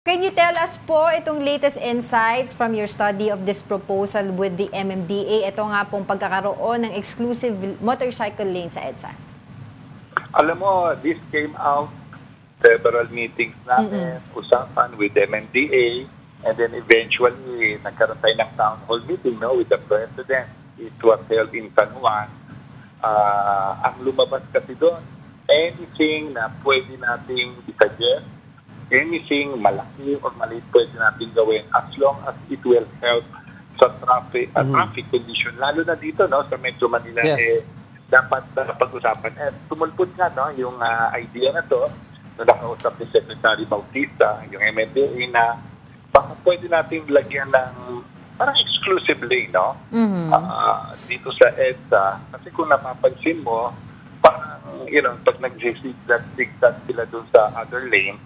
Can you tell us po itong latest insights from your study of this proposal with the MMDA? Ito nga pong pagkakaroon ng exclusive motorcycle lane sa EDSA. Alam mo, this came out several meetings namin, usapan with MMDA, and then eventually nagkaroon tayo ng town hall meeting with the President. It was held in San Juan. Ang lumabas kasi doon, anything na pwede nating i-suggest, anything malaki or maliit pwede natin gawin as long as it will help sa traffic condition. Lalo na dito sa Metro Manila, dapat pag-usapan. Tumulpot nga yung idea na to na nakausap ni Secretary Bautista, yung MMDA, na baka pwede natin lagyan ng parang exclusive lane dito sa EDSA. Kasi kung napapansin mo, parang, pag nag-zigzag sila dun sa other lane,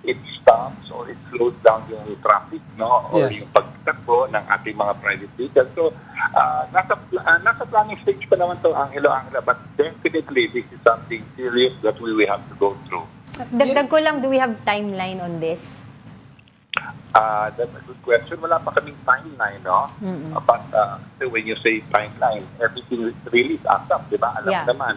it stops or it slows down yung traffic, or yung pagtakbo ng ating mga private vehicles. So, nasa planning stage pa naman to, Angelo, but definitely this is something serious that we will have to go through. Dagdag ko lang, do we have timeline on this? That's a good question. Wala pa kaming timeline, But when you say timeline, everything really is up, di ba? Alam naman,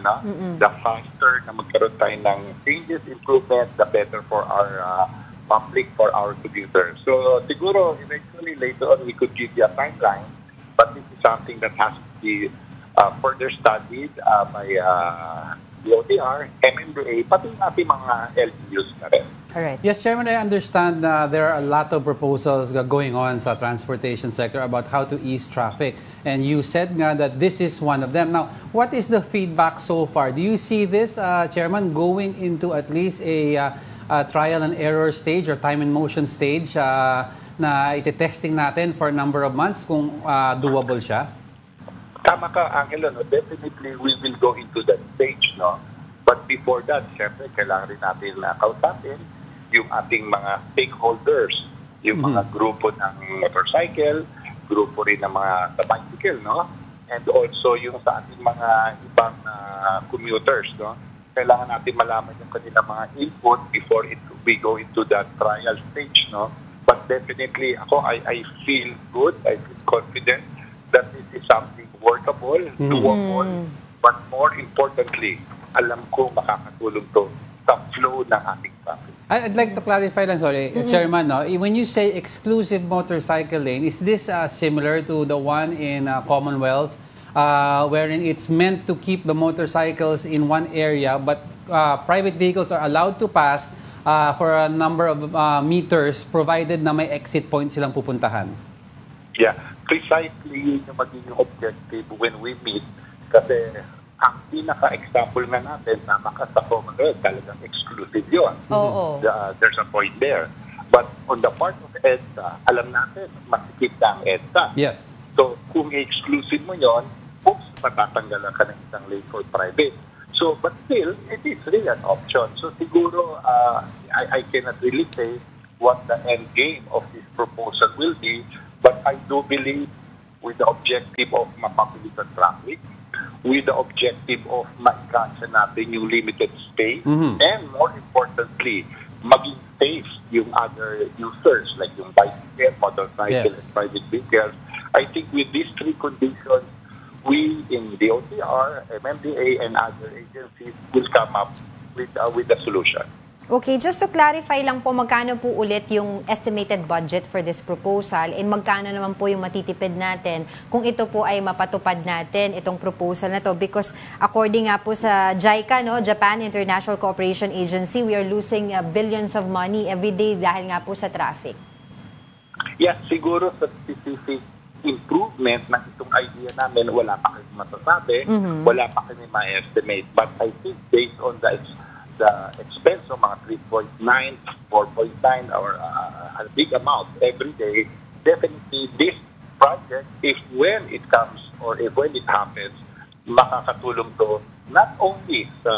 the faster na magkaroon tayo ng changes, improvement, the better for our public, for our commuters. So, siguro, eventually, later on, we could give you a timeline, but this is something that has to be further studied by the OTR, MMDA, pati natin mga LGUs na rin. Alright. Yes, Chairman, I understand there are a lot of proposals going on sa transportation sector about how to ease traffic. And you said nga that this is one of them. Now, what is the feedback so far? Do you see this, Chairman, going into at least a trial and error stage or time and motion stage na iti-testing natin for a number of months kung doable siya? Tama ka, Angelo. Definitely, we will go into that stage, But before that, syempre, kailangan rin natin kausapin yung ating mga stakeholders, yung mga grupo ng motorcycle, grupo rin ng mga bicycle, and also yung sa ating mga ibang commuters, Kailangan natin malaman yung kanilang mga input before we go into that trial stage, But definitely, I feel good, I feel confident that this is something workable, doable, but more importantly, alam ko makakatulong to sa flow ng ating traffic. I'd like to clarify lang, sorry, Chairman, when you say exclusive motorcycle lane, is this similar to the one in Commonwealth, wherein it's meant to keep the motorcycles in one area, but private vehicles are allowed to pass for a number of meters, provided na may exit point silang pupuntahan? Yeah, precisely yung magiging objective when we meet, kasi ang pinaka-example nga natin na sa Commonwealth, talagang exclusive yun. There's a point there. But on the part of EDSA, alam natin, masikip na ang EDSA. Yes. So, kung i-exclusive mo yun, matatanggalan ka ng isang lane for private. So, but still, it is really an option. So, siguro, I cannot really say what the end game of this proposal will be, but I do believe with the objective of mapabilis ang traffic, with the objective of ma-cancel natin yung limited space, and more importantly, maging safe yung other users like yung bicycle, motorcycle, and private vehicles. I think with these three conditions, we in the OTR, MMDA, and other agencies will come up with a solution. Okay, just to clarify lang po, magkano po ulit yung estimated budget for this proposal and magkano naman po yung matitipid natin kung ito po ay mapatupad natin, itong proposal na to? Because according nga po sa JICA, Japan International Cooperation Agency, we are losing billions of money every day dahil nga po sa traffic. Yes, siguro sa specific improvement ng itong idea namin, wala pa kami masasabi, wala pa kami ma-estimate. But I think based on the expense of mga 3.9, 4.9, or a big amount every day, definitely this project, if when it comes or if when it happens, makakatulong to not only sa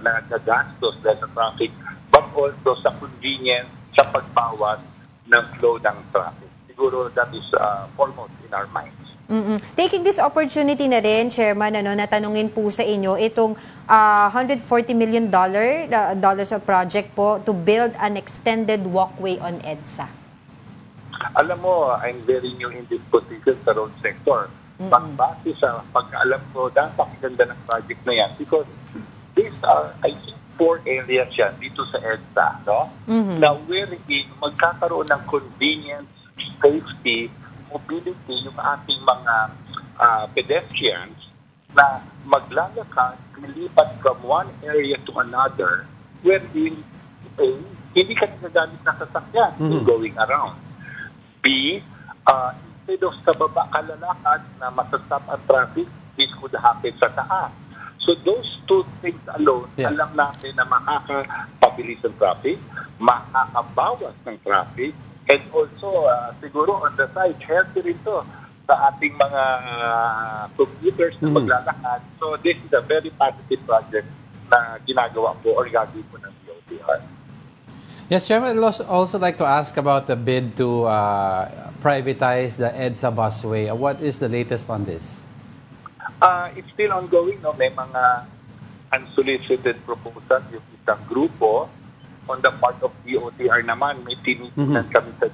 nagagastos dahil sa traffic, but also sa convenience, sa pagbawas ng flow ng traffic. Siguro that is foremost in our minds. Taking this opportunity na rin, Chairman, natanungin po sa inyo itong $140 million dollars of project po to build an extended walkway on EDSA. Alam mo, I'm very new in this position sa road sector. Base sa pagkaalam ko, napakaganda ng project na yan because these are, I think, 4 areas yan dito sa EDSA, no? Na wherein magkakaroon ng convenience, safety, mobility yung ating mga pedestrians na maglalakad, lilipat from one area to another wherein A, hindi ka nagagamit na sasakyan in going around. B, instead of sa baba kalalakad na masastop ang traffic, this could happen sa taas. So those 2 things alone, alam natin na makakapabilis ang traffic, makakabawas ng traffic, and also siguro on the side, healthy rin to sa ating mga commuters na maglalakad. So this is a very positive project na ginagawa po or gagawin po ng DOTR. Yes, Chairman, I'd also like to ask about the bid to privatize the EDSA busway. What is the latest on this? It's still ongoing. No? May mga unsolicited proposals yung isang grupo. On the part of DOTR naman, may tinitingnan kami sa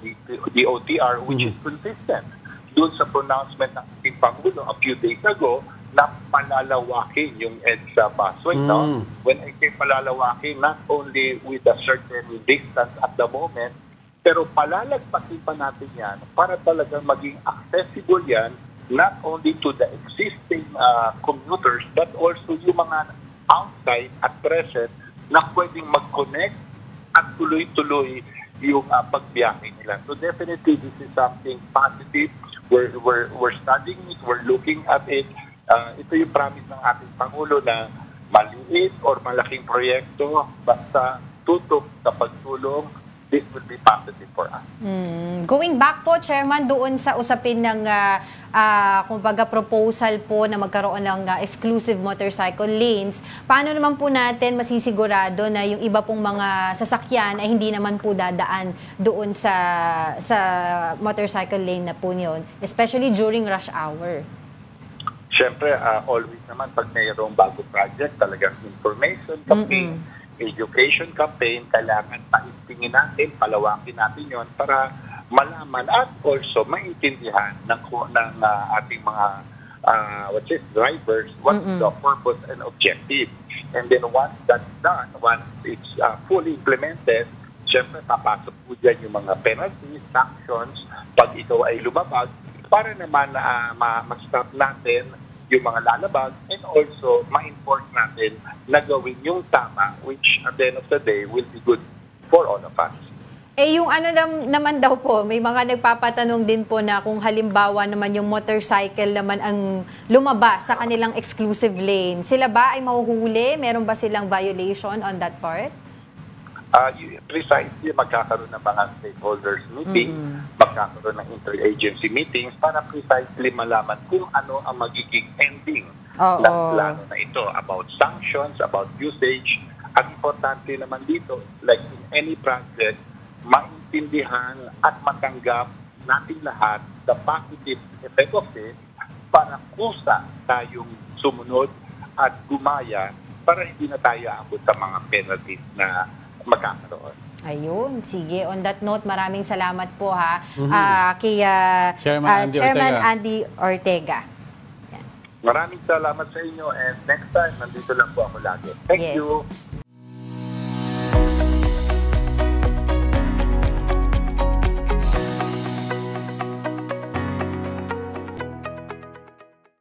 DOTR which is consistent. Doon sa pronouncement ng ating Pangulo a few days ago na palalawakin yung EDSA busway. No? When I say palalawakin, not only with a certain distance at the moment, pero palalagpasin pa natin yan para talagang maging accessible yan not only to the existing commuters but also yung mga outside at present na pwedeng mag-connect at tuloy-tuloy yung pagbiyahe nila. So definitely this is something positive. We're studying it, we're looking at it. Ito yung promise ng ating Pangulo na maliit or malaking proyekto basta tutok sa pagtulong, this will be positive for us. Going back po, Chairman, doon sa usapin ng kumbaga proposal po na magkaroon ng exclusive motorcycle lanes, paano naman po natin masisigurado na yung iba pong mga sasakyan ay hindi naman po dadaan doon sa motorcycle lane na po yun, especially during rush hour? Siyempre, always naman pag mayroong bagong project, talagang information campaign, education campaign, kailangan paingtingin natin, palawakin natin yon para malaman at also maintindihan ng ating mga drivers what is the purpose and objective. And then once that's done, once it's fully implemented, siyempre papasok po dyan yung mga penalties, sanctions, pag ito ay lumabag, para naman ma-stop natin yung mga lalabag and also ma-enforce natin na gawin yung tama which at the end of the day will be good for all of us. Yung naman daw po, may mga nagpapatanong din po na kung halimbawa naman yung motorcycle naman ang lumabas sa kanilang exclusive lane, sila ba ay mahuhuli? Meron ba silang violation on that part? Precisely, magkakaroon ng mga stakeholders meeting, magkakaroon ng interagency meetings para precisely malaman kung ano ang magiging ending ng plano na ito about sanctions, about usage. Ang importante naman dito, like in any project, maintindihan at matanggap natin lahat the positive effect of it para kusa tayong sumunod at gumaya para hindi na tayo aabot sa mga penalties na magkakaroon. Ayun, sige. On that note, maraming salamat po kay Chairman Andy Ortega. Maraming salamat sa inyo and next time, nandito lang po ako lagi. Thank you.